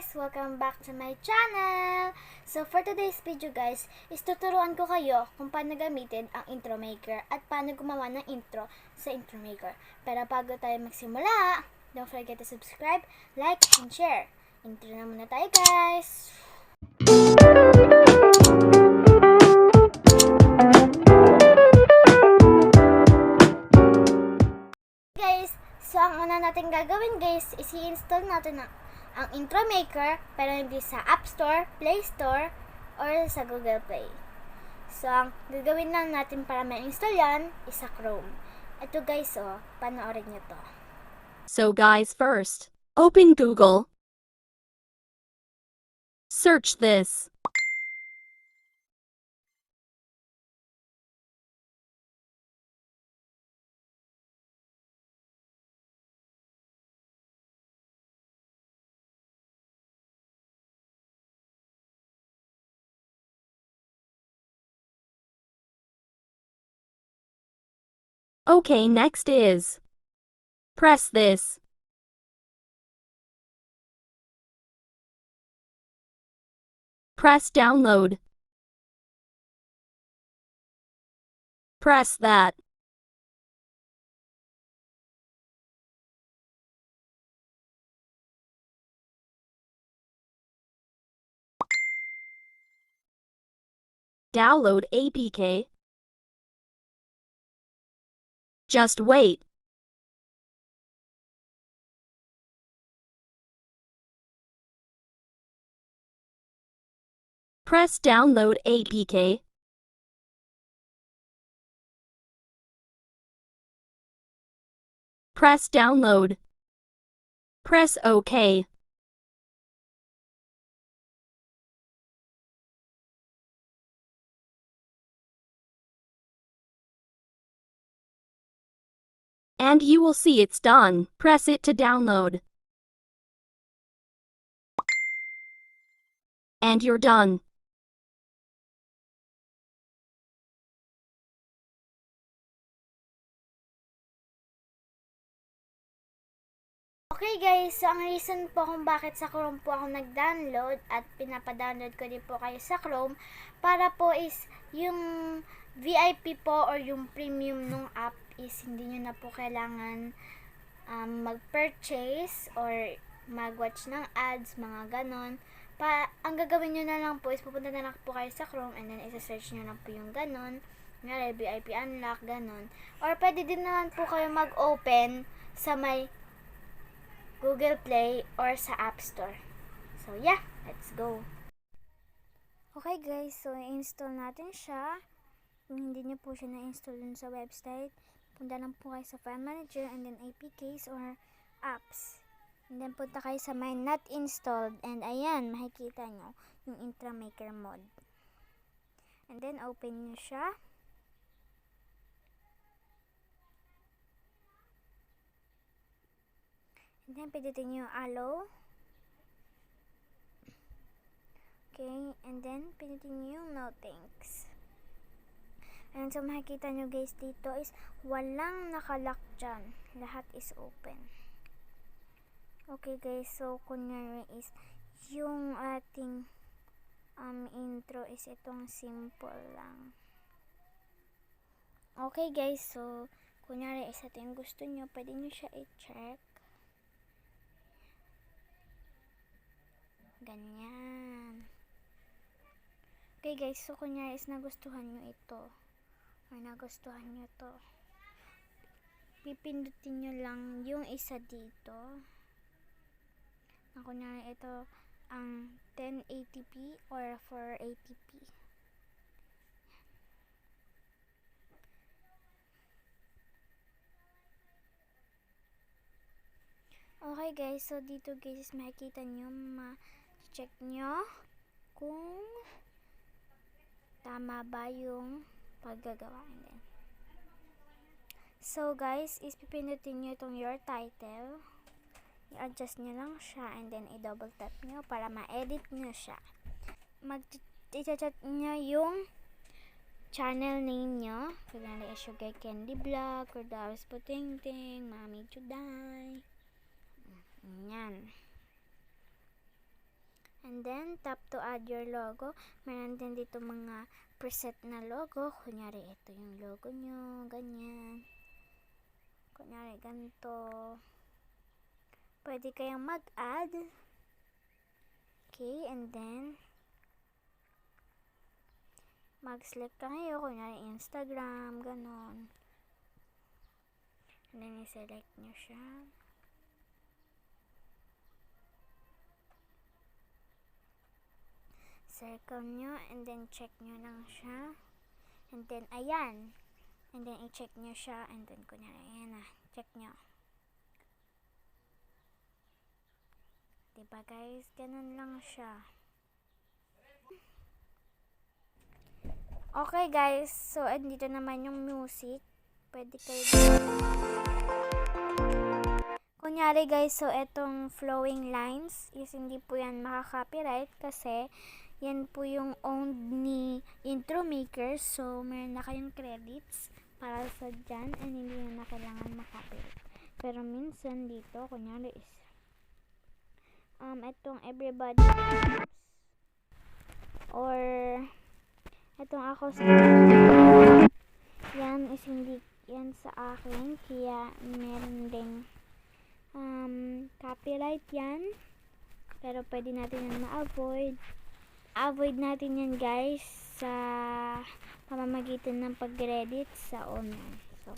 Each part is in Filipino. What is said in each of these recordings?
guys! Welcome back to my channel! So for today's video guys, is tuturuan ko kayo kung paano gamitin ang intro maker at paano gumawa ng intro sa intro maker. Pero bago tayo magsimula, don't forget to subscribe, like, and share. Intro na muna tayo guys! So, ang una natin gagawin guys is i-install natin ang intro maker pero hindi sa App Store, Play Store, or sa Google Play. So, ang gagawin lang natin para ma-install yan is sa Chrome. Ito guys, panoorin nyo to. So guys, first, open Google. Search this. Okay, next is press this. Press download. Press that. Download APK. Just wait. Press download APK. Press download. Press OK. And you will see it's done. Press it to download. And you're done. Okay guys, so ang reason po kung bakit sa Chrome po ako nag-download at pinapadownload ko din po kayo sa Chrome para po is yung VIP po or yung premium nung app is hindi nyo na po kailangan mag-purchase or mag-watch ng ads, mga ganon. Ang gagawin nyo na lang po is pupunta na lang po kayo sa Chrome and then isa-search nyo lang po yung ganon. Nga, VIP unlock, ganon. Or pwede din naman po kayo mag-open sa may Google Play or sa App Store. So yeah, let's go. Okay guys, so i-install natin siya. Kung hindi nyo po siya na-install dun sa website, punta lang po kayo sa File Manager and then APKs or Apps. And then punta kayo sa My Not Installed and ayan, makikita nyo yung Intro Maker mod. And then open nyo siya. And then, pindutin nyo allow. Okay, and then, pindutin nyo yung no thanks. And so, makikita nyo guys dito is walang nakalock dyan. Lahat is open. Okay guys, so kunyari is yung ating intro is itong simple lang. Okay guys, so kunyari is ito yung gusto nyo, pwede nyo siya i-check. Ganyan. Okay guys, so kunyari is nagustuhan nyo ito or nagustuhan nyo to, pipindutin nyo lang yung isa dito na kunyari ito ang 1080p or 480p. Okay guys, so dito guys makikita nyo, check nyo kung tama ba yung paggagawa. So guys, is pipindutin nyo itong your title, i-adjust nyo lang siya and then i-double tap nyo para ma-edit nyo siya. I-chat nyo yung channel name nyo, kaya is Sugar Candy Vlog, Cordawis Putingting, Mami Chuday. Yan. And then, tap to add your logo. Meron din dito mga preset na logo. Kunyari, ito yung logo nyo. Ganyan. Kunyari, ganito. Pwede kayong mag-add. Okay, and then, mag-select ka ngayon. Kunyari, Instagram, ganon. And then, i-select nyo siya. Circle nyo, and then check nyo lang siya. And then, ayan. And then, i-check nyo siya. And then, kunyari, ayan na. Check nyo. Diba guys? Ganun lang siya. Okay guys. So, andito naman yung music. Pwede kayo kunyari guys, so etong flowing lines is hindi po yan makaka-copyright kasi yan po yung owned ni intro maker. So, meron na kayong credits para sa dyan and hindi na kailangan makapirate. Pero minsan dito, kunyari is etong everybody or etong ako sa yan is hindi yan sa akin kaya meron ding copyright yan, pero pwede natin yan ma-avoid. Avoid natin yan guys sa pamamagitan ng pag-edit sa online. So,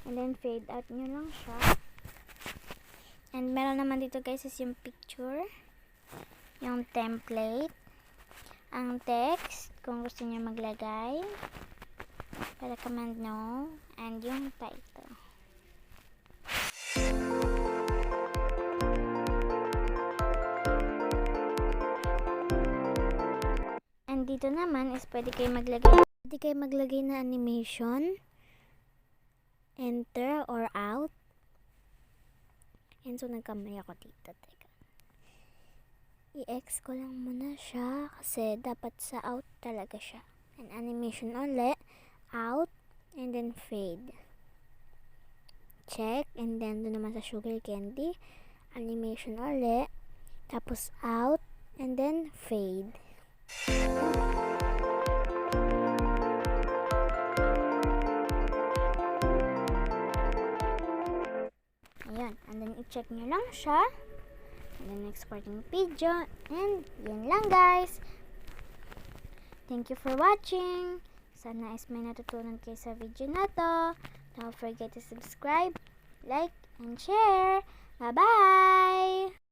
and then fade out nyo lang siya. And meron naman dito guys is yung picture, yung template, ang text kung gusto niyo maglagay, recommend no, and yung title. And dito naman is pwede kayo maglagay na animation, enter or out. And so nagkamali ako dito, teka. I-X ko lang muna siya kasi dapat sa out talaga siya. And animation ulit, out, and then fade. Check, and then doon naman sa sugar candy, animation ulit, tapos out, and then fade. Ayan, and then i-check nyo lang siya, and then exporting video, and yun lang guys. Thank you for watching. Sana is may natutunan kayo sa video na to. Don't forget to subscribe, like, and share. Bye-bye!